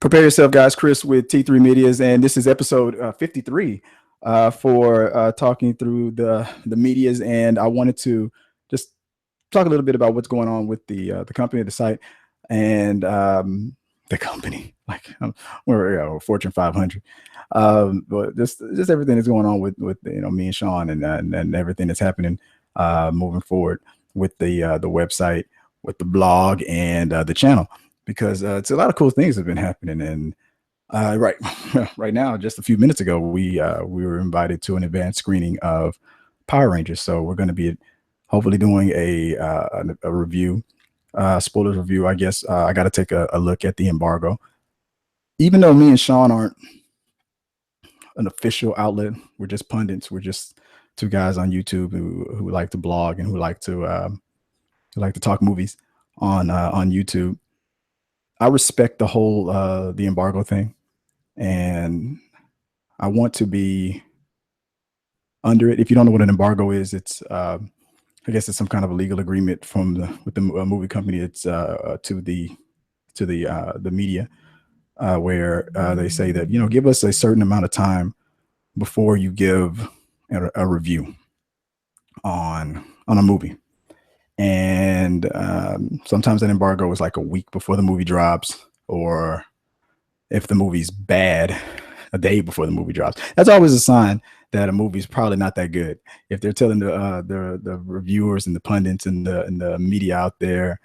Prepare yourself, guys. Chris with T3 Medias, and this is episode 53 for talking through the medias. And I wanted to just talk a little bit about what's going on with the company, the site, and the company. Like we're Fortune 500, but just everything that's going on with me and Sean and everything that's happening moving forward with the website, with the blog, and the channel. Because it's a lot of cool things have been happening, and right now, just a few minutes ago, we were invited to an advanced screening of Power Rangers. So we're going to be hopefully doing a review, spoilers review. I guess I got to take a look at the embargo. Even though me and Sean aren't an official outlet, we're just pundits. We're just two guys on YouTube who like to blog and who like to talk movies on YouTube. I respect the whole the embargo thing, and I want to be under it. If you don't know what an embargo is, it's I guess it's some kind of a legal agreement with the movie company. It's to the media where they say that give us a certain amount of time before you give a review on a movie. And sometimes that embargo is like a week before the movie drops, or if the movie's bad, a day before the movie drops. That's always a sign that a movie's probably not that good. If they're telling the reviewers and the pundits and the media out there,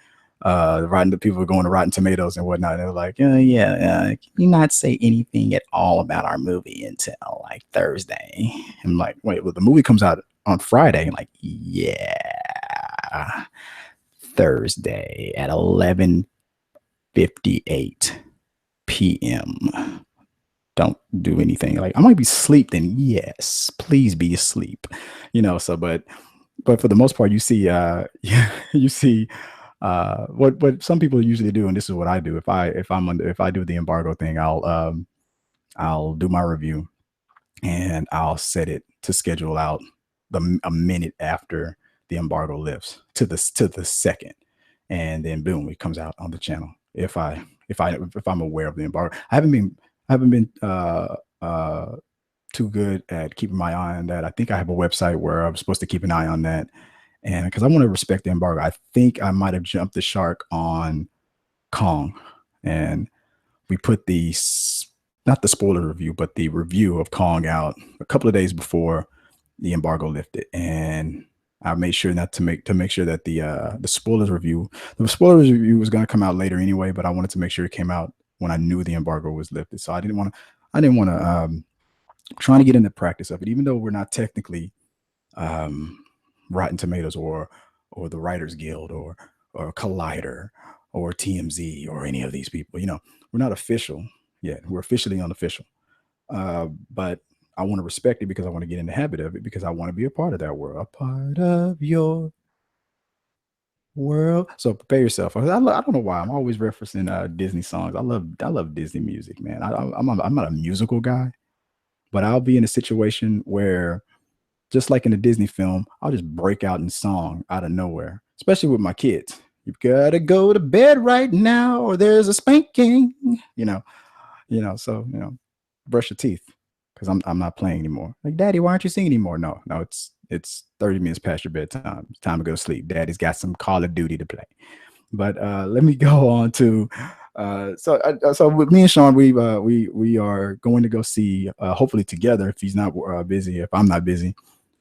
the people are going to Rotten Tomatoes and whatnot, they're like, can you not say anything at all about our movie until like Thursday? I'm like, wait, well, the movie comes out on Friday. I'm like, yeah. Thursday at 11:58 p.m. Don't do anything. Like, I might be asleep, then yes, please be asleep. So but for the most part, you see what some people usually do, and this is what I do. If I do the embargo thing, I'll do my review and I'll set it to schedule out a minute after the embargo lifts to the second, and then boom, it comes out on the channel. If I'm aware of the embargo, I haven't been too good at keeping my eye on that. I think I have a website where I'm supposed to keep an eye on that, and because I want to respect the embargo, I think I might have jumped the shark on Kong, and we put not the spoiler review, but the review of Kong out a couple of days before the embargo lifted, and I made sure not to make sure that the spoilers review was going to come out later anyway, but I wanted to make sure it came out when I knew the embargo was lifted. So I didn't want to trying to get in the practice of it, even though we're not technically Rotten Tomatoes or the Writers Guild or Collider or TMZ or any of these people. We're not official yet. We're officially unofficial, but I want to respect it because I want to get in the habit of it, because I want to be a part of that world, a part of your world. So prepare yourself. I don't know why I'm always referencing Disney songs. I love Disney music, man. I'm not a musical guy, but I'll be in a situation where, just like in a Disney film, I'll just break out in song out of nowhere, especially with my kids. You've got to go to bed right now, or there's a spanking. So brush your teeth. Because I'm not playing anymore. Like, Daddy, why aren't you singing anymore? No, it's 30 minutes past your bedtime. It's time to go to sleep. Daddy's got some Call of Duty to play. But let me go on to so with me and Sean, we are going to go see, hopefully together, if he's not busy, if I'm not busy,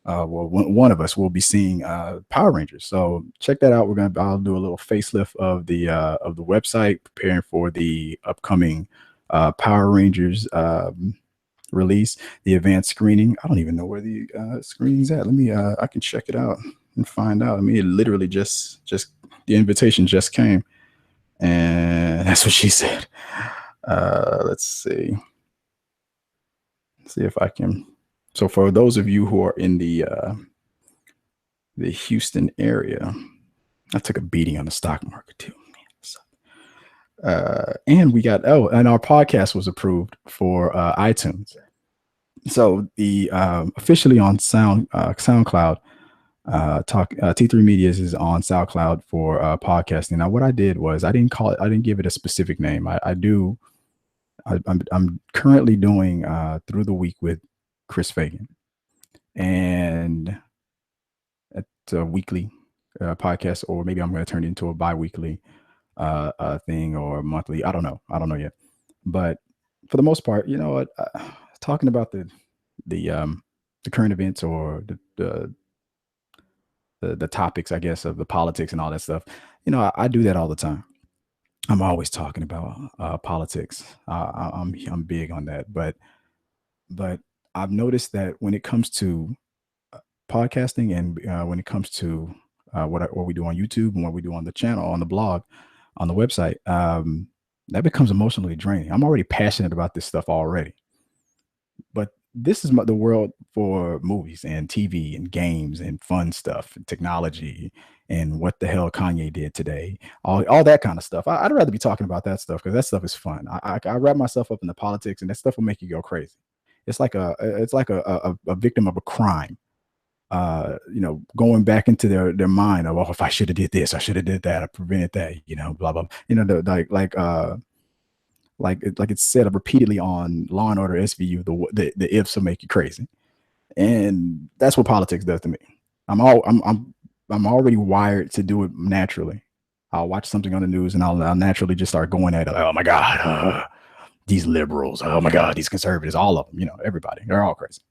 one of us will be seeing Power Rangers. So check that out. I'll do a little facelift of the website, preparing for the upcoming Power Rangers release, the advanced screening. I don't even know where the screening's at. Let me I can check it out and find out. I mean, it literally just the invitation just came, and that's what she said. Let's see if I can. So for those of you who are in the Houston area, I took a beating on the stock market too. And we got and our podcast was approved for iTunes. So the officially on SoundCloud, T3 Medias is on SoundCloud for podcasting. Now, what I did was I didn't give it a specific name. I do I'm currently doing Through the Week with Chris Fagan, and it's a weekly podcast, or maybe I'm going to turn it into a bi-weekly thing or monthly. I don't know. I don't know yet. But for the most part, you know what? Talking about the the current events or the topics, I guess, of the politics and all that stuff. You know, I do that all the time. I'm always talking about politics. I'm big on that, but I've noticed that when it comes to podcasting and when it comes to what we do on YouTube and what we do on the channel, on the blog, on the website, that becomes emotionally draining. I'm already passionate about this stuff already, but this is the world for movies and TV and games and fun stuff and technology and what the hell Kanye did today, all that kind of stuff. I'd rather be talking about that stuff because that stuff is fun. I wrap myself up in the politics, and that stuff will make you go crazy. It's like a victim of a crime, you know, going back into their mind of, oh, if I should have did this, I should have did that, I prevented that, you know, blah blah. You know, like it's said repeatedly on Law and Order SVU, the ifs will make you crazy, and that's what politics does to me. I'm already wired to do it naturally. I'll watch something on the news and I'll naturally just start going at it. Like, oh my god, these liberals. Oh my god, these conservatives. All of them. You know, everybody. They're all crazy.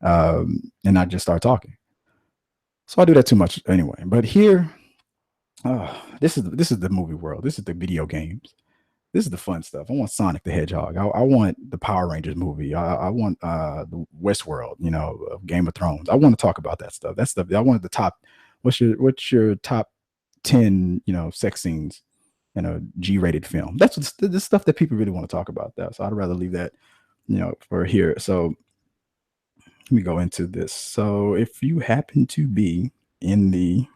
And I just start talking. So I do that too much anyway. But here, this is the movie world. This is the video games. This is the fun stuff. I want Sonic the Hedgehog. I want the Power Rangers movie. I want the Westworld. You know, Game of Thrones. I want to talk about that stuff. That stuff. I want the top. What's your top 10? You know, sex scenes in a G-rated film. That's the stuff that people really want to talk about. That. So I'd rather leave that, you know, for here. So let me go into this. So if you happen to be in the,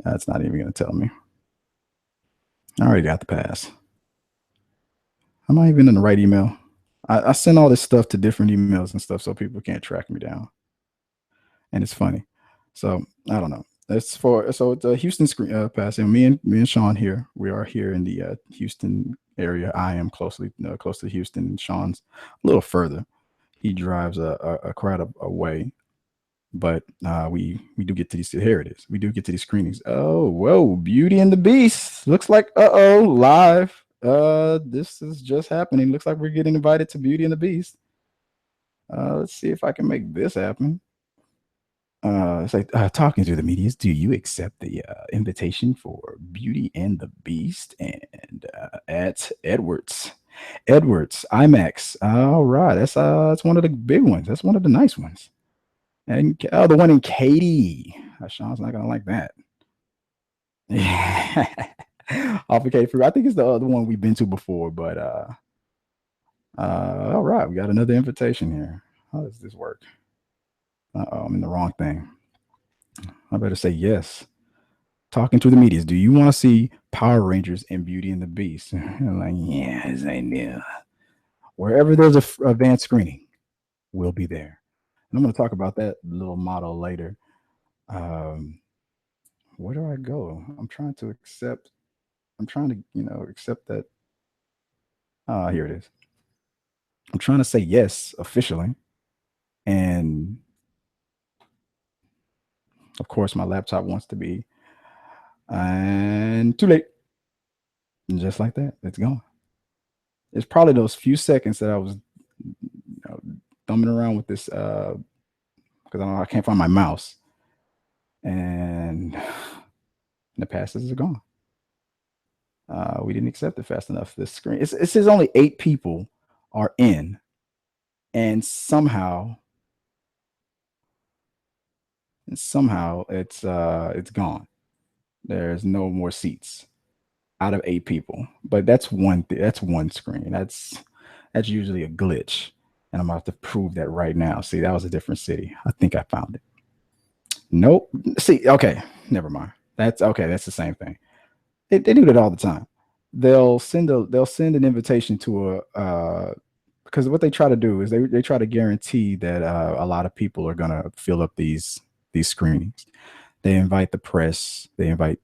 that's not even going to tell me. I already got the pass. I'm not even in the right email. I send all this stuff to different emails and stuff so people can't track me down. And it's funny. So I don't know. It's a Houston screen pass. And me and Sean here. We are here in the Houston area. I am close to Houston. Sean's a little further. He drives a crowd away, but we do get to these. Here it is. We do get to these screenings. Oh, whoa! Beauty and the Beast. Looks like live. This is just happening. Looks like we're getting invited to Beauty and the Beast. Let's see if I can make this happen. It's like talking to the medias. Do you accept the invitation for Beauty and the Beast and at Edwards IMAX? All right, that's one of the big ones. That's one of the nice ones. And the one in Katy. Sean's not gonna like that. Off of Katy Fruit. I think it's the other one we've been to before, but all right, we got another invitation here. How does this work? I'm in the wrong thing. I better say yes. Talking to the medias. Do you want to see Power Rangers and Beauty and the Beast? I'm like, yes, I do. Wherever there's a advanced screening, we'll be there. And I'm going to talk about that little model later. Where do I go? I'm trying to accept that. Here it is. I'm trying to say yes officially. And of course, my laptop wants to be. And too late. And just like that, it's gone. It's probably those few seconds that I was thumbing around with this because I can't find my mouse. And the passes are gone. We didn't accept it fast enough. This screen. It says only 8 people are in, and somehow it's gone. There's no more seats out of 8 people. But that's one screen. That's usually a glitch, and I'm about to prove that right now. See, that was a different city. I think I found it. Nope. See, okay, never mind. That's okay. That's the same thing. They do that all the time. They'll send an invitation to because what they try to do is they try to guarantee that a lot of people are gonna fill up these screenings. They invite the press. They invite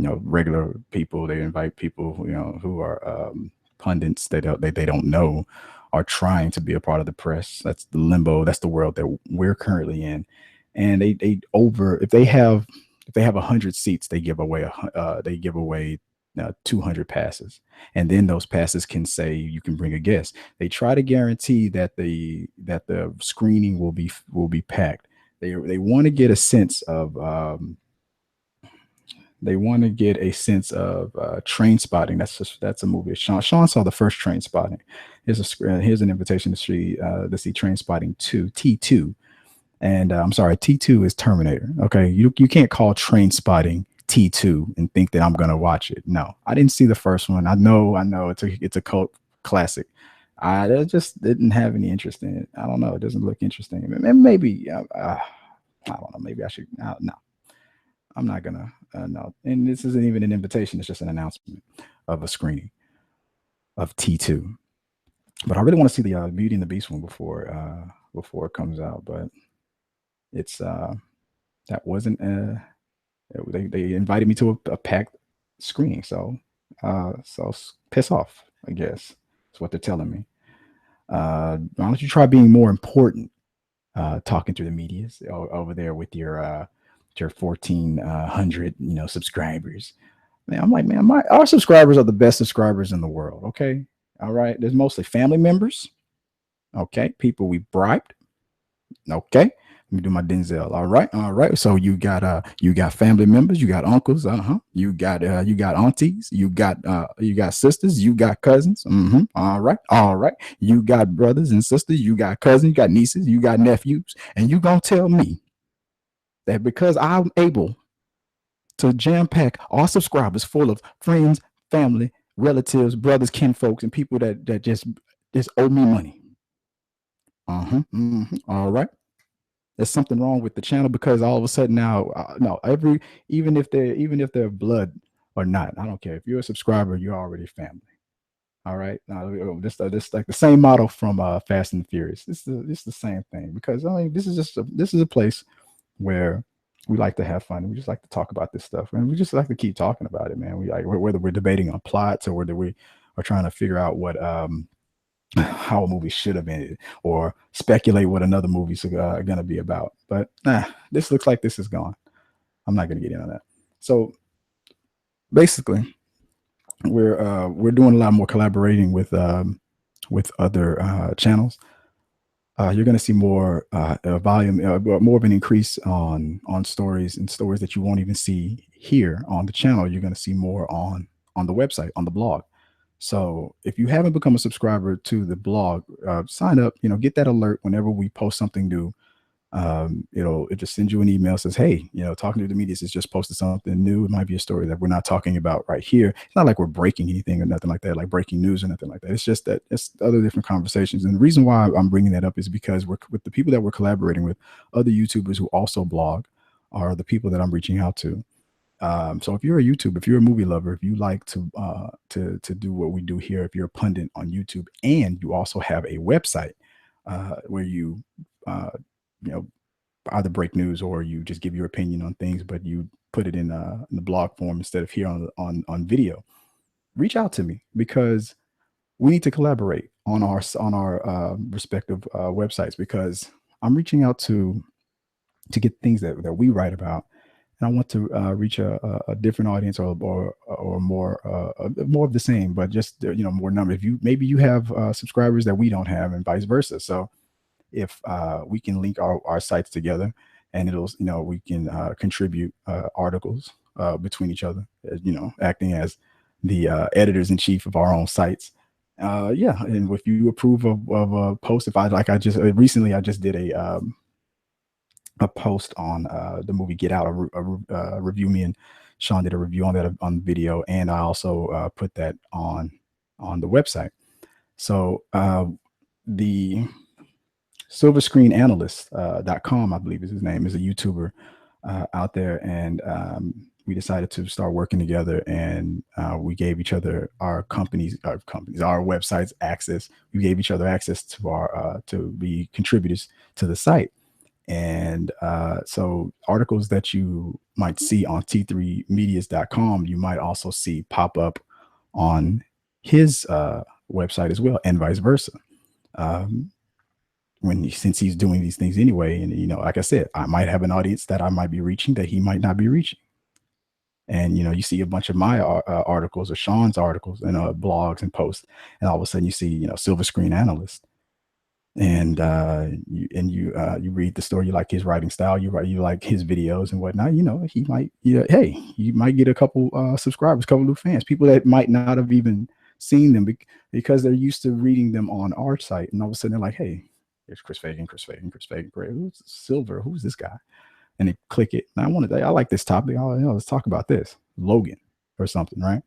regular people. They invite people who are pundits they don't know are trying to be a part of the press. That's the limbo. That's the world that we're currently in. And they over if they have 100 seats, they give away 200 passes, and then those passes can say you can bring a guest. They try to guarantee that the screening will be packed. They want to get a sense of Train Spotting. That's a movie. Sean saw the first Train Spotting. Here's an invitation to see Train Spotting 2 T2. And I'm sorry, T2 is Terminator. Okay, you can't call Train Spotting T2 and think that I'm gonna watch it. No, I didn't see the first one. I know it's a cult classic. I just didn't have any interest in it. I don't know. It doesn't look interesting. Maybe I don't know. Maybe I should. No, I'm not gonna. No, and this isn't even an invitation. It's just an announcement of a screening of T2. But I really want to see the Beauty and the Beast one before it comes out. But it's that wasn't they invited me to a packed screening, so piss off, I guess that's what they're telling me. Why don't you try being more important, talking through the medias over there with your 1400 subscribers. Man, I'm like, man, our subscribers are the best subscribers in the world. Okay, all right. There's mostly family members. Okay, people we bribed. Okay, let me do my Denzel. All right. So you got family members, you got uncles, you got aunties, you got sisters, you got cousins. All right. You got brothers and sisters, you got cousins, you got nieces, you got nephews, and you gonna tell me that because I'm able to jam pack our subscribers full of friends, family, relatives, brothers, kinfolks, and people that just owe me money. All right. There's something wrong with the channel because all of a sudden now, no, even if they're blood or not, I don't care. If you're a subscriber, you're already family. All right. Now this like the same model from Fast and Furious. It's the same thing because I mean this is a place where we like to have fun. We just like to talk about this stuff, and we just like to keep talking about it, man. We like whether we're debating on plots or whether we are trying to figure out what how a movie should have ended or speculate what another movie's going to be about. But this looks like this is gone. I'm not going to get in on that. So basically, we're doing a lot more collaborating with other channels. You're going to see more volume, more of an increase on stories that you won't even see here on the channel. You're going to see more on the website, on the blog. So if you haven't become a subscriber to the blog, sign up. Get that alert whenever we post something new. It just sends you an email, says, hey, Talking to the Media has just posted something new. It might be a story that we're not talking about right here. It's not like we're breaking anything or nothing like that, like breaking news or nothing like that. It's just that it's other different conversations. And the reason why I'm bringing that up is because we're with the people that we're collaborating with, other YouTubers who also blog, are the people that I'm reaching out to. So if you're a YouTuber, if you're a movie lover, if you like to do what we do here, if you're a pundit on YouTube and you also have a website where you either break news or you just give your opinion on things, but you put it in the blog form instead of here on video, reach out to me because we need to collaborate on our respective websites because I'm reaching out to get things that we write about. And I want to reach a different audience or more of the same, but just more number. If you have subscribers that we don't have, and vice versa. So if we can link our sites together, and we can contribute articles between each other, acting as the editors in chief of our own sites. And if you approve of a post, if I recently did a post on the movie Get Out, a review. Me and Sean did a review on that on video, and I also put that on the website. So the silverscreenanalyst.com, I believe is his name, is a YouTuber out there, and we decided to start working together, and we gave each other our websites access. We gave each other access to our to be contributors to the site. And so articles that you might see on t3medias.com, you might also see pop up on his website as well, and vice versa. Um, since he's doing these things anyway, and like I said, I might have an audience that I might be reaching that he might not be reaching. And you see a bunch of my articles or Sean's articles and blogs and posts, and all of a sudden you see silver screen analyst, and you read the story, you like his writing style, you like his videos and whatnot. He might, hey, you might get a couple subscribers, couple new fans, people that might not have even seen them because they're used to reading them on our site, and all of a sudden they're like, hey, there's Chris Fagan, great, who's Silver, who's this guy? And they click it. And I like this topic. Let's talk about this, Logan or something, right?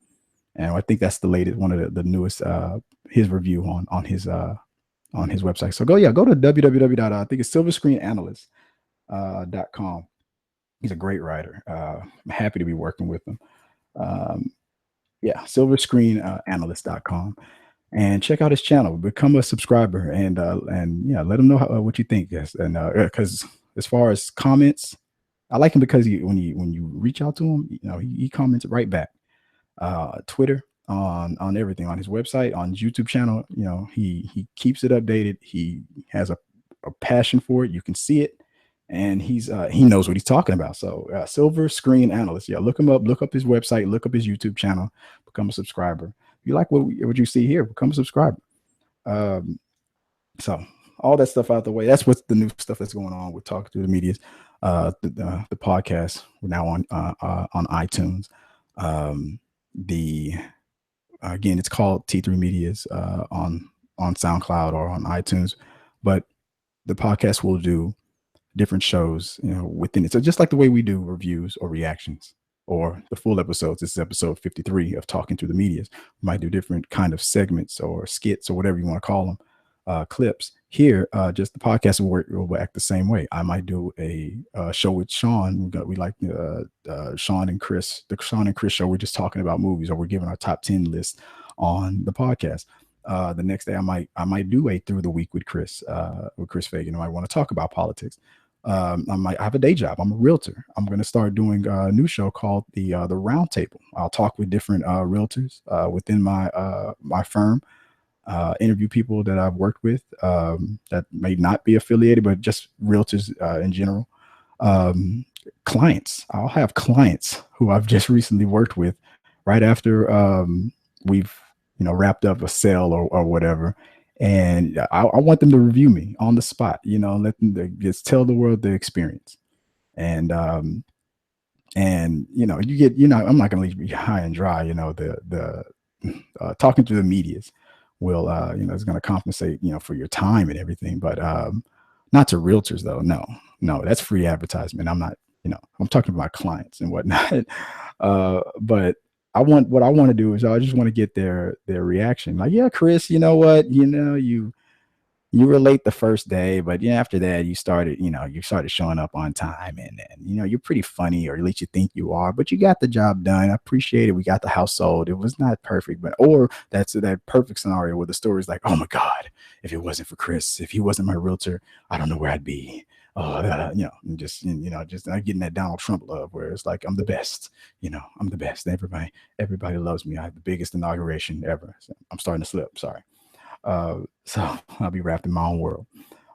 And I think that's the latest, one of the newest his review on his website. So go to www. I think it's silverscreenanalyst.com. He's a great writer. I'm happy to be working with him. Silverscreenanalyst.com. And check out his channel. Become a subscriber and let him know what you think. Yes, and because as far as comments, I like him because when you reach out to him, he comments right back. Twitter, on everything, on his website, on his YouTube channel. He keeps it updated. He has a passion for it. You can see it, and he knows what he's talking about. So Silver Screen Analyst, look him up. Look up his website. Look up his YouTube channel. Become a subscriber. If you like what you see here, become a subscriber. So all that stuff out the way. That's what's the new stuff that's going on with Talking Through the Medias. The podcast, we're now on iTunes. Again, it's called T3 Medias on SoundCloud or on iTunes, but the podcast will do different shows within it. So just like the way we do reviews or reactions or the full episodes, this is episode 53 of Talking Through the Medias. We might do different kind of segments or skits or whatever you want to call them, clips. Here, just the podcast will act the same way. I might do a show with Sean. We like Sean and Chris, the Sean and Chris show. We're just talking about movies, or we're giving our top 10 list on the podcast. The next day, I might do a Through the Week with Chris Fagan. I might want to talk about politics. I have a day job. I'm a realtor. I'm going to start doing a new show called the Round Table. I'll talk with different realtors within my firm. Interview people that I've worked with that may not be affiliated, but just realtors in general. Clients. I'll have clients who I've just recently worked with right after we've wrapped up a sale or whatever. And I want them to review me on the spot, let them just tell the world the experience. And you get, I'm not going to leave you high and dry. The Talking Through the Medias will, it's going to compensate, for your time and everything, but not to realtors though. No, that's free advertisement. I'm not, I'm talking about clients and whatnot. But what I want to do is I just want to get their reaction. Like, yeah, Chris, you know what, you were late the first day, but after that you started showing up on time, and you're pretty funny, or at least you think you are, but you got the job done. I appreciate it. We got the house sold. It was not perfect, or that's that perfect scenario where the story's like, oh my God, if it wasn't for Chris, if he wasn't my realtor, I don't know where I'd be. Just getting that Donald Trump love where it's like, I'm the best, I'm the best. Everybody loves me. I have the biggest inauguration ever. So I'm starting to slip. Sorry. So I'll be wrapped in my own world.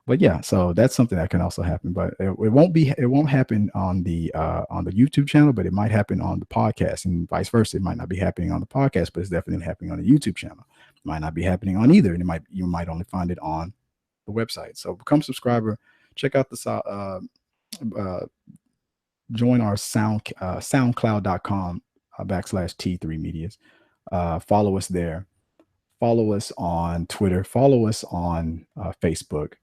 But yeah, so that's something that can also happen, but it won't happen on the YouTube channel, but it might happen on the podcast, and vice versa. It might not be happening on the podcast, but it's definitely happening on the YouTube channel. It might not be happening on either, and you might only find it on the website. So become a subscriber, check out the join our soundcloud.com /T3 Medias. Follow us there. Follow us on Twitter. Follow us on Facebook.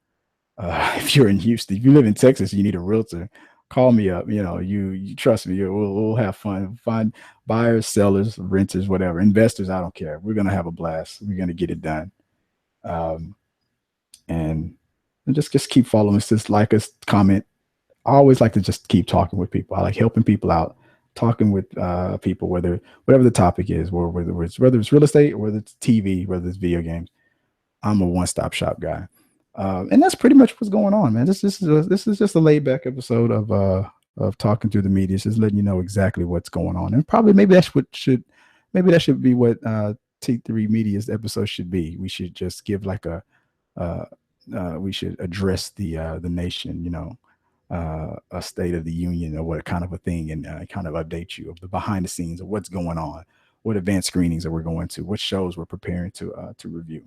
If you're in Houston, if you live in Texas, you need a realtor, call me up. You trust me. We'll have fun. Find buyers, sellers, renters, whatever, investors. I don't care. We're gonna have a blast. We're gonna get it done. And just keep following us. Just like us, comment. I always like to just keep talking with people. I like helping people out, talking with people, whatever the topic is, or whether it's real estate, or whether it's TV, whether it's video games. I'm a one-stop shop guy, and that's pretty much what's going on, man. This is just a laid-back episode of Talking Through the Media, just letting you know exactly what's going on, and probably maybe that should be what T3 Media's episode should be. We should just give like a uh, we should address the nation, a state of the union or what kind of a thing, and kind of update you of the behind the scenes of what's going on, what advanced screenings that we're going to, what shows we're preparing to review,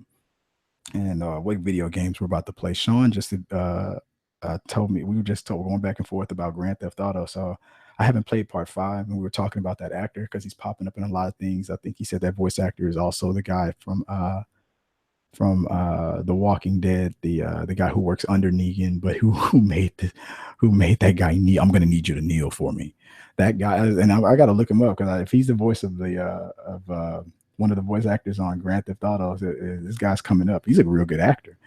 and what video games we're about to play. Sean just told me, we were just going back and forth about Grand Theft Auto. So I haven't played part 5, and we were talking about that actor because he's popping up in a lot of things. I think he said that voice actor is also the guy from The Walking Dead, the guy who works under Negan, but who made that guy kneel. I'm gonna need you to kneel for me. That guy, and I got to look him up because if he's the voice of one of the voice actors on Grand Theft Auto, this guy's coming up. He's a real good actor,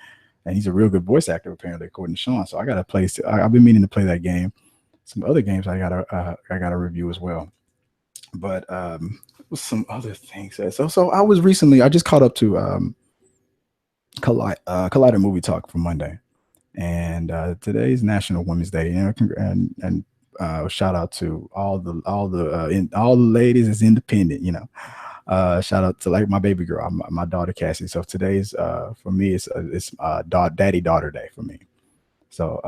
and he's a real good voice actor apparently, according to Sean. So I gotta play. I've been meaning to play that game. Some other games I gotta review as well. But some other things. So I just caught up to Collider Movie Talk from Monday, and today's National Women's Day. And shout out to all the ladies is independent. Shout out to like my baby girl, my daughter Cassie. So today's for me it's daddy daughter day for me. So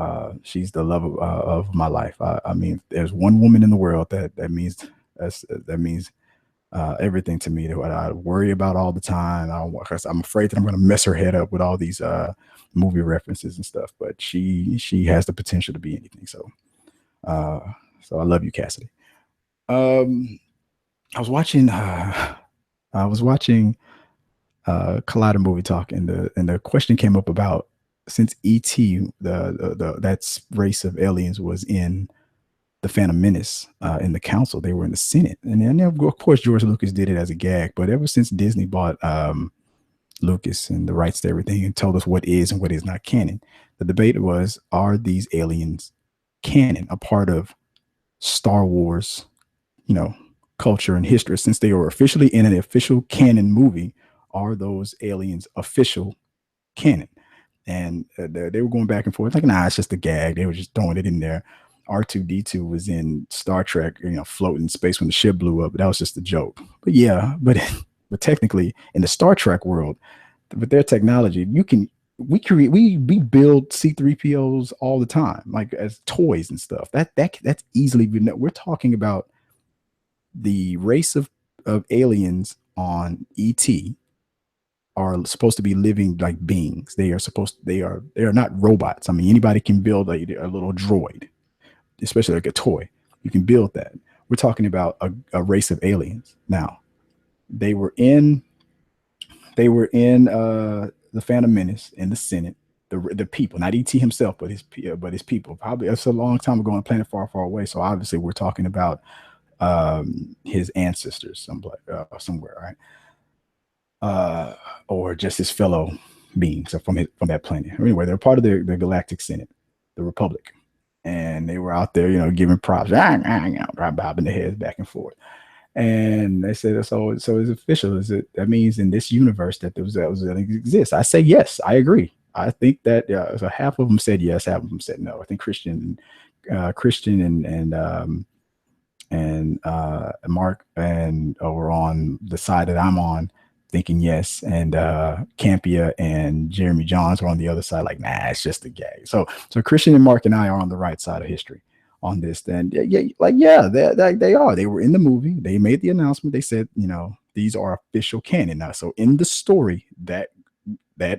she's the love of my life. I mean, there's one woman in the world that means everything to me, that I worry about all the time. I'm afraid that I'm going to mess her head up with all these movie references and stuff. But she has the potential to be anything. So I love you, Cassidy. I was watching Collider Movie Talk, and the question came up about, since E.T. that race of aliens was in the Phantom Menace, in the council, they were in the Senate, and then of course George Lucas did it as a gag. But ever since Disney bought Lucas and the rights to everything and told us what is and what is not canon, the debate was: are these aliens canon, a part of Star Wars, culture and history? Since they were officially in an official canon movie, are those aliens official canon? And they were going back and forth like, nah, it's just a gag. They were just throwing it in there. R2D2 was in Star Trek, floating in space when the ship blew up. But that was just a joke. But yeah, but technically in the Star Trek world, with their technology, we build C3POs all the time, like as toys and stuff. That's easily, we're talking about the race of aliens on ET are supposed to be living like beings. They are not robots. I mean, anybody can build a little droid, especially like a toy. You can build that. We're talking about a race of aliens. Now, they were in the Phantom Menace in the Senate. The people, not ET himself, but his people. Probably it's a long time ago on a planet far, far away. So obviously, we're talking about his ancestors somewhere, right? Or just his fellow beings from that planet. Anyway, they're part of the Galactic Senate, the Republic, and they were out there, giving props, bobbing their heads back and forth. And they said, so it's official. That means in this universe that those exist? I say yes, I agree. I think that so half of them said yes, half of them said no. I think Christian and Mark and were on the side that I'm on, thinking yes, and Campia and Jeremy Johns were on the other side, like, nah, it's just a gag. So Christian and Mark and I are on the right side of history on this. Then they are. They were in the movie. They made the announcement. They said, these are official canon now. So in the story, that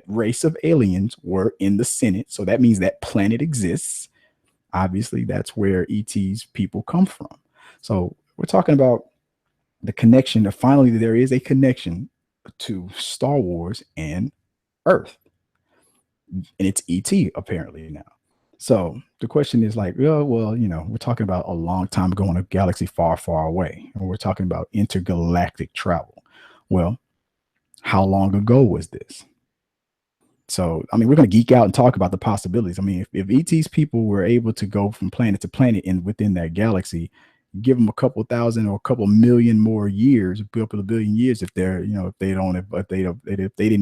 race of aliens were in the Senate. So that means that planet exists. Obviously, that's where ET's people come from. So we're talking about the connection. Finally, there is a connection to Star Wars and Earth, and it's ET apparently now. So the question is like, well, we're talking about a long time ago in a galaxy far, far away, and we're talking about intergalactic travel. Well, how long ago was this? So, I mean, we're going to geek out and talk about the possibilities. I mean, if ET's people were able to go from planet to planet within that galaxy, give them a couple thousand or a couple million more years, a couple of billion years, if they didn't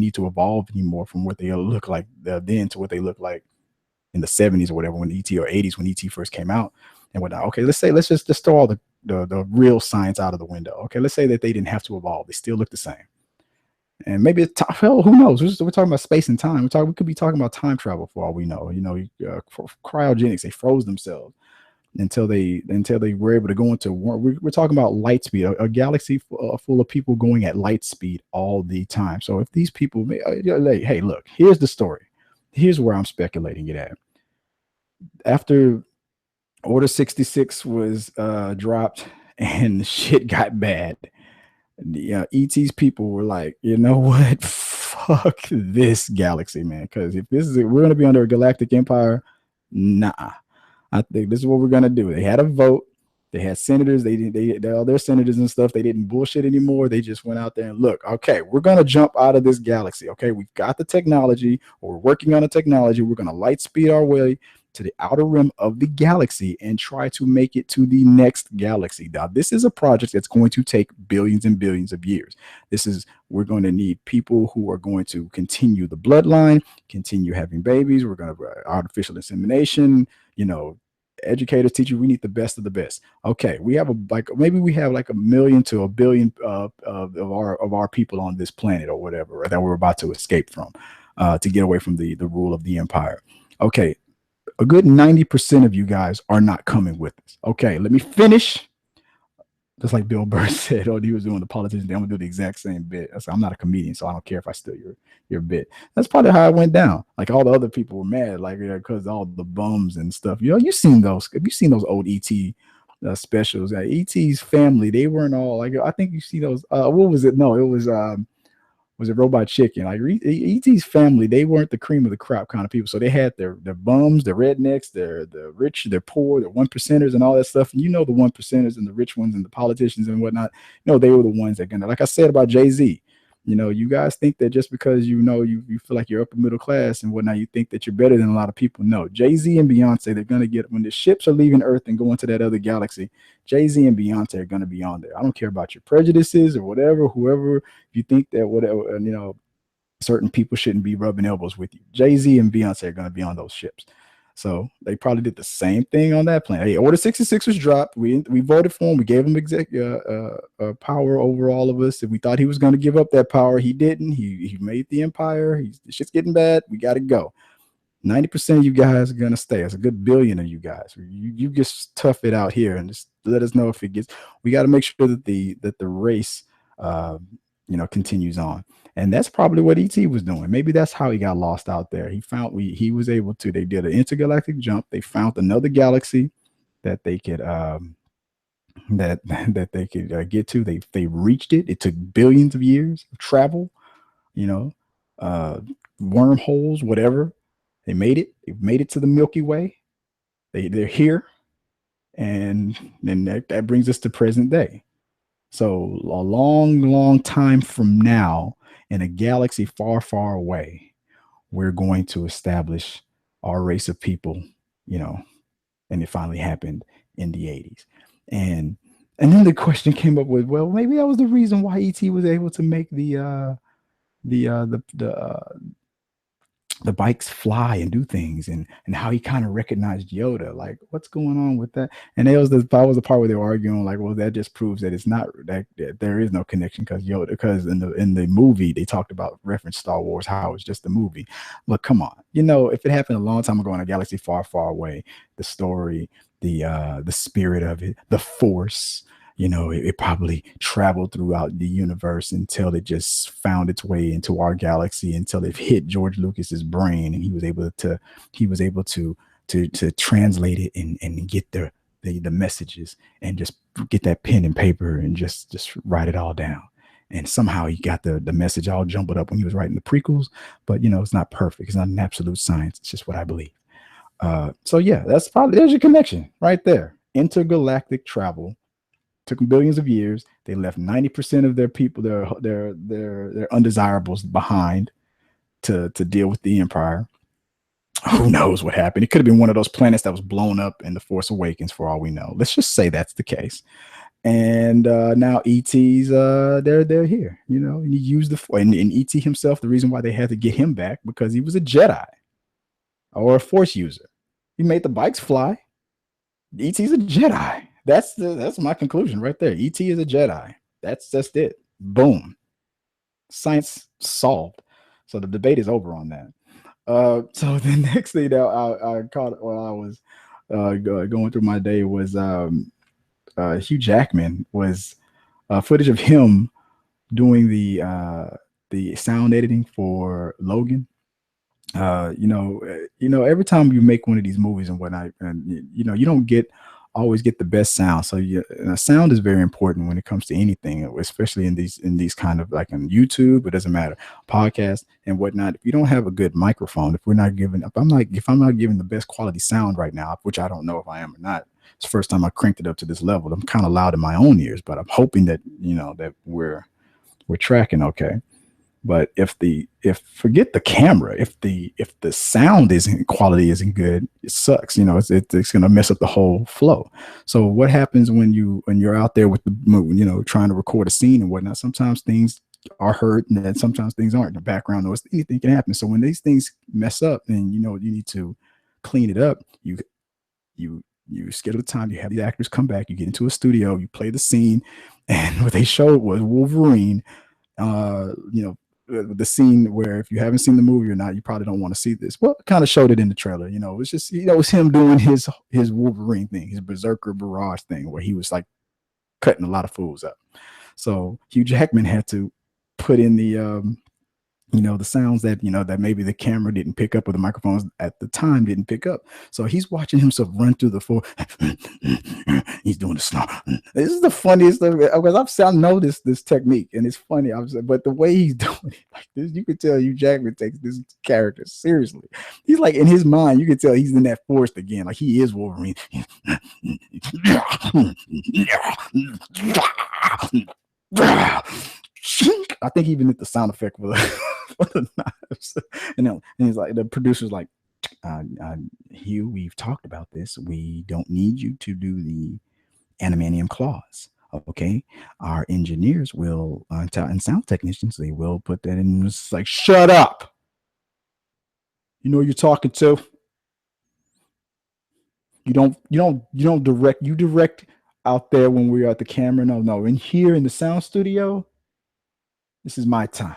need to evolve anymore from what they look like then to what they look like in the 70s or whatever, when ET, or 80s when ET first came out and whatnot. Okay, let's just throw all the real science out of the window. Okay, let's say that they didn't have to evolve; they still look the same. And maybe it's hell, who knows? We're talking about space and time. We could be talking about time travel for all we know. Cryogenics, they froze themselves until they were able to go into we're talking about light speed, a galaxy full of people going at light speed all the time. So if these people, hey, look, here's the story. Here's where I'm speculating it at. After Order 66 was dropped and shit got bad, ET's people were like, you know what? Fuck this galaxy, man. Because if this is it, we're going to be under a galactic empire. Nah, I think this is what we're gonna do. They had a vote. They had senators. They all their senators and stuff. They didn't bullshit anymore. They just went out there and look. Okay, we're gonna jump out of this galaxy. Okay, we've got the technology, or we're working on the technology. We're gonna light speed our way to the outer rim of the galaxy and try to make it to the next galaxy. Now, this is a project that's going to take billions and billions of years. We're going to need people who are going to continue the bloodline, continue having babies. We're going to artificial insemination, educators, teachers. We need the best of the best. Okay, we have maybe we have like 1 million to 1 billion of our people on this planet or whatever that we're about to escape from, to get away from the rule of the empire. Okay, a good 90% of you guys are not coming with us. Okay, let me finish. Just like Bill Burr said, he was doing the politician thing. I'm gonna do the exact same bit. I said, I'm not a comedian, so I don't care if I steal your bit. That's probably how it went down. Like all the other people were mad, like because all the bums and stuff. You've seen those. Have you seen those old ET specials? ET's family, they weren't all like. I think you see those. What was it? No, it was it Robot Chicken. Like ET's family, they weren't the cream of the crop kind of people. So they had their bums, their rednecks, their rich, their poor, their one percenters and all that stuff. And the one percenters and the rich ones and the politicians and whatnot, they were the ones that like I said about Jay-Z. You guys think that just because you feel like you're upper middle class and whatnot, you think that you're better than a lot of people. No, Jay-Z and Beyonce, they're gonna get when the ships are leaving Earth and going to that other galaxy. Jay-Z and Beyonce are gonna be on there. I don't care about your prejudices or whatever. Whoever, if you think that whatever, certain people shouldn't be rubbing elbows with you, Jay-Z and Beyonce are gonna be on those ships. So they probably did the same thing on that planet. Hey, Order 66 was dropped. We voted for him. We gave him power over all of us. If we thought he was going to give up that power, he didn't. He made the empire. The shit's getting bad. We got to go. 90% of you guys are going to stay. That's a good billion of you guys. You just tough it out here and just let us know if it gets. We got to make sure that the race, continues on. And that's probably what ET was doing. Maybe that's how he got lost out there. He was able to. They did an intergalactic jump. They found another galaxy that they could get to. They reached it. It took billions of years of travel. Wormholes, whatever. They made it. They made it to the Milky Way. They're here, and then that brings us to present day. So a long, long time from now, in a galaxy far, far away, we're going to establish our race of people, and it finally happened in the 80s. And then the question came up with, well, maybe that was the reason why ET was able to make the bikes fly and do things, and how he kind of recognized Yoda. Like, what's going on with that? And that was the part where they were arguing, like, well, that just proves that it's not that there is no connection because in the movie they talked about reference Star Wars, how it's just a movie. Look, come on, if it happened a long time ago in a galaxy far, far away, the story, the spirit of it, the Force. It probably traveled throughout the universe until it just found its way into our galaxy, until it hit George Lucas's brain, and he was able to translate it and get the messages, and just get that pen and paper and just write it all down. And somehow he got the message all jumbled up when he was writing the prequels. But it's not perfect. It's not an absolute science. It's just what I believe. So yeah, there's your connection right there. Intergalactic travel. Took them billions of years. They left 90% of their people, their undesirables behind to deal with the Empire. Who knows what happened? It could have been one of those planets that was blown up in The Force Awakens, for all we know. Let's just say that's the case. And now ET's they're here. And he used and ET himself. The reason why they had to get him back because he was a Jedi or a Force user. He made the bikes fly. ET's a Jedi. That's my conclusion right there. ET is a Jedi. That's just it. Boom. Science solved. So the debate is over on that. So the next thing that I caught while I was going through my day was Hugh Jackman was footage of him doing the sound editing for Logan. Every time you make one of these movies and whatnot, and you don't always get the best sound. So sound is very important when it comes to anything, especially in these kind of like on YouTube. It doesn't matter, podcast and whatnot. If you don't have a good microphone, if I'm not giving the best quality sound right now, which I don't know if I am or not. It's the first time I cranked it up to this level. I'm kind of loud in my own ears, but I'm hoping that that we're tracking okay. But if forget the camera, if the sound isn't quality isn't good, it sucks. It's gonna mess up the whole flow. So what happens when you're out there with the trying to record a scene and whatnot? Sometimes things are heard and then sometimes things aren't. In the background noise, anything can happen. So when these things mess up, and you need to clean it up, you schedule the time, you have the actors come back, you get into a studio, you play the scene, and what they showed was Wolverine. The scene where if you haven't seen the movie or not, you probably don't want to see this. Well, it kind of showed it in the trailer. It's just it was him doing his Wolverine thing, his Berserker Barrage thing, where he was like cutting a lot of fools up. So Hugh Jackman had to put in the sounds that maybe the camera didn't pick up or the microphones at the time didn't pick up. So he's watching himself run through the floor. He's doing the snarl. This is the funniest thing because I know this technique and it's funny. But the way he's doing it like this, you could tell Hugh Jackman takes this character seriously. He's like in his mind, you can tell he's in that forest again, like he is Wolverine. I think he even hit the sound effect for the knives. And he's like, the producer's like, Hugh, we've talked about this. We don't need you to do the animanium claws. Okay, our engineers will and sound technicians, they will put that in. It's like, shut up. You know who you're talking to. You don't direct. You direct out there when we're at the camera. No. In here in the sound studio, this is my time.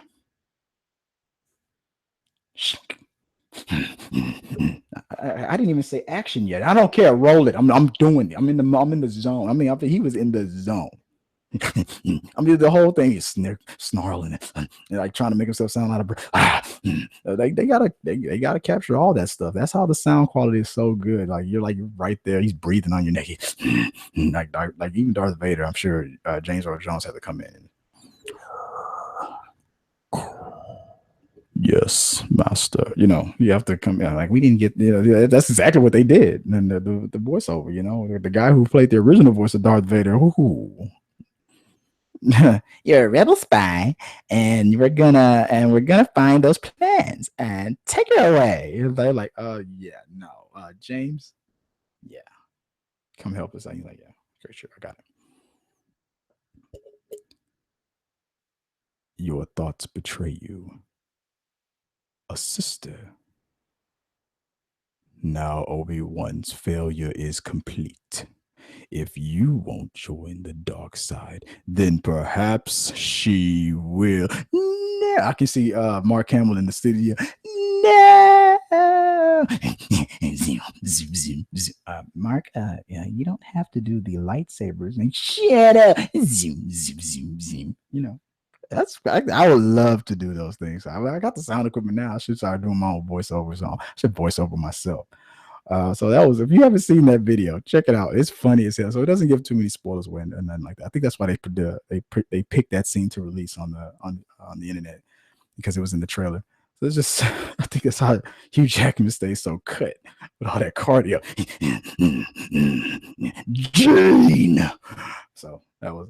I didn't even say action yet. I don't care. Roll it. I'm doing it. I'm in the zone. I mean, he was in the zone. I mean, the whole thing is snarling and like trying to make himself sound out of breath. They gotta capture all that stuff. That's how the sound quality is so good. Like you're right there. He's breathing on your neck. Like even Darth Vader. I'm sure James Earl Jones had to come in. Yes, master. You have to come in. Like we didn't get. That's exactly what they did. And the voiceover. The guy who played the original voice of Darth Vader. Ooh. You're a rebel spy, and we're gonna find those plans and take it away. And they're like, yeah, no, James, yeah, come help us. I'm like, yeah, okay, sure, I got it. Your thoughts betray you. A sister. Now Obi-Wan's failure is complete. If you won't join the dark side, then perhaps she will. No, I can see Mark Hamill in the studio. No, Mark, you don't have to do the lightsabers. And shut up. Zoom, zoom, zoom, zoom. I would love to do those things. I got the sound equipment now. I should start doing my own voiceovers. I should voice over myself. So that was, if you haven't seen that video, check it out. It's funny as hell. So it doesn't give too many spoilers or nothing like that. I think that's why they picked that scene to release on the internet, because it was in the trailer. So it's just, I think that's how Hugh Jackman stays so cut with all that cardio. Jane. So that was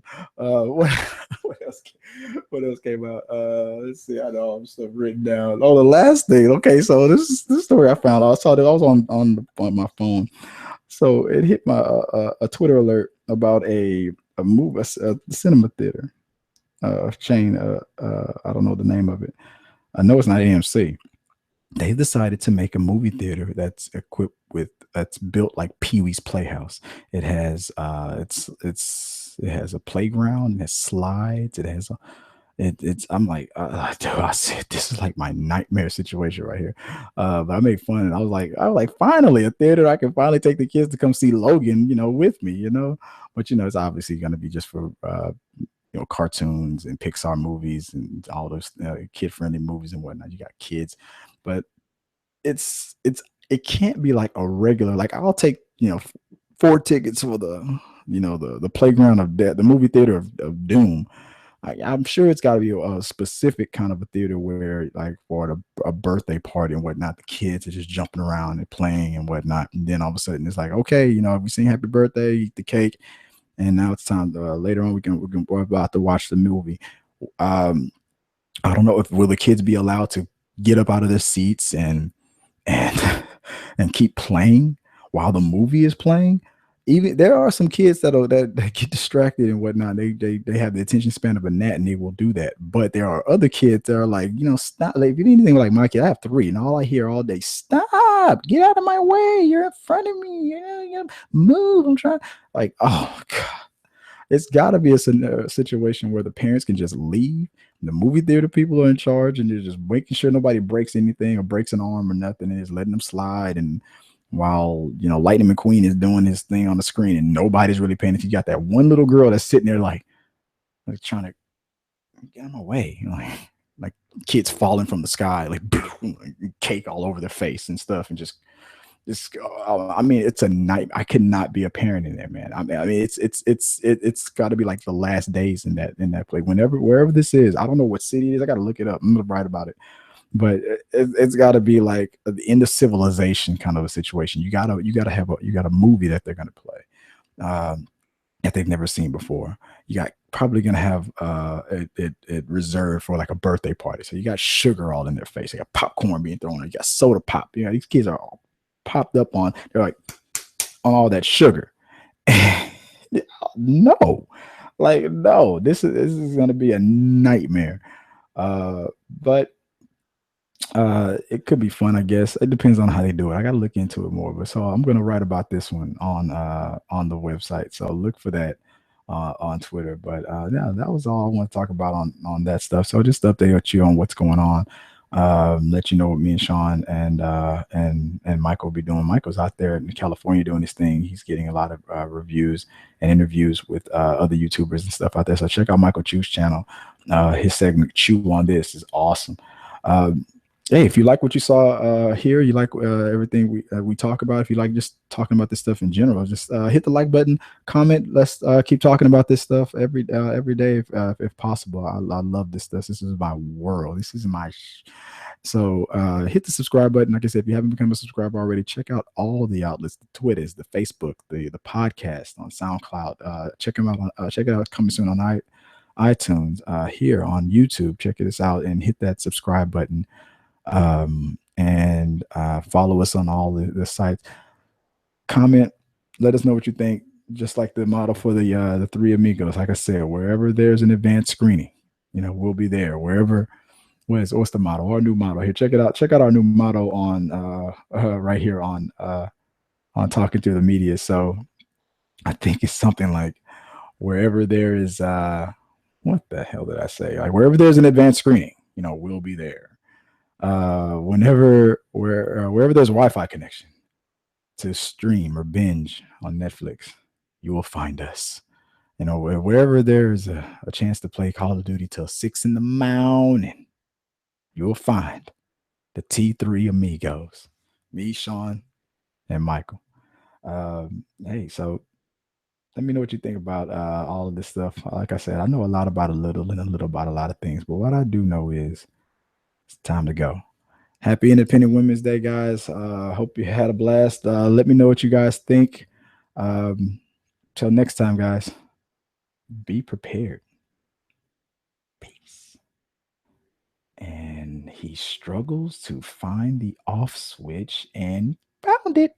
what else came out? Let's see. I know I'm stuff written down. Oh, the last thing. Okay, so this story I found. I was on my phone. So it hit my a Twitter alert about a movie, a cinema theater chain. I don't know the name of it. I know it's not AMC. They decided to make a movie theater that's built like Pee-wee's Playhouse. It has it has a playground, it has slides, it has it's I'm like, dude, I said this is like my nightmare situation right here. But I made fun and I was like, finally a theater I can finally take the kids to come see Logan, with me, But it's obviously gonna be just for cartoons and Pixar movies and all those kid friendly movies and whatnot. You got kids, but it's it can't be like a regular. Like I'll take 4 tickets for the playground of death, the movie theater of doom. I'm sure it's got to be a specific kind of a theater where, like, for a birthday party and whatnot, the kids are just jumping around and playing and whatnot. And then all of a sudden, it's like, okay, we sing Happy Birthday, eat the cake, and now it's time. Later on, we're about to watch the movie. Um, I don't know if will the kids be allowed to get up out of their seats and and keep playing while the movie is playing. Even there are some kids that get distracted and whatnot. They have the attention span of a gnat and they will do that. But there are other kids that are like, stop. Like, if you anything like my kid, I have 3, and all I hear all day, stop, get out of my way, you're in front of me, move. I'm trying. Like, oh god, it's got to be a situation where the parents can just leave. The movie theater people are in charge, and they're just making sure nobody breaks anything or breaks an arm or nothing, and just letting them slide. And while Lightning McQueen is doing his thing on the screen, and nobody's really paying attention, you got that one little girl that's sitting there like trying to get in my way, like kids falling from the sky, like cake all over their face and stuff, and just I mean, it's a night. I could not be a parent in there, man. I mean, it's got to be like the last days in that place. Wherever this is, I don't know what city it is. I got to look it up. I'm gonna write about it, but it's got to be like the end of civilization kind of a situation. You got a movie that they're gonna play. That they've never seen before. You got probably gonna have it reserved for like a birthday party. So you got sugar all in their face. You got popcorn being thrown. You got soda pop. These kids are all popped up on. They're like on all that sugar. No, like no. This is gonna be a nightmare. But it could be fun, I guess. It depends on how they do it. I got to look into it more. But so I'm gonna write about this one on the website. So look for that on Twitter. But yeah, that was all I want to talk about on that stuff. So just update you on what's going on. Let you know what me and Sean and Michael will be doing. Michael's out there in California doing his thing. He's getting a lot of reviews and interviews with other YouTubers and stuff out there. So check out Michael Chew's channel. His segment "Chew on This" is awesome. Um, Hey, if you like what you saw here, you like everything we talk about. If you like just talking about this stuff in general, just hit the like button, comment. Let's keep talking about this stuff every day if possible. I love this stuff. This is my world. This is my. So hit the subscribe button. Like I said, if you haven't become a subscriber already, check out all the outlets: the Twitters, the Facebook, the podcast on SoundCloud. Check them out. Check it out. It's coming soon on iTunes. Here on YouTube. Check this out and hit that subscribe button. And follow us on all the sites. Comment, let us know what you think. Just like the model for the Three Amigos, like I said, wherever there's an advanced screening, we'll be there. Wherever, what's the model? Our new model here. Check it out. Check out our new model on right here on Talking Through the Media. So I think it's something like wherever there is what the hell did I say? Like wherever there's an advanced screening, we'll be there. Wherever there's a Wi-Fi connection to stream or binge on Netflix, you will find us. Wherever there's a chance to play Call of Duty till 6 in the morning, you will find the T3 Amigos, me, Sean, and Michael. Hey, so let me know what you think about all of this stuff. Like I said, I know a lot about a little and a little about a lot of things, but what I do know is it's time to go. Happy Independent Women's Day, guys. Hope you had a blast. Let me know what you guys think. Till next time, guys, be prepared. Peace. And he struggles to find the off switch and found it.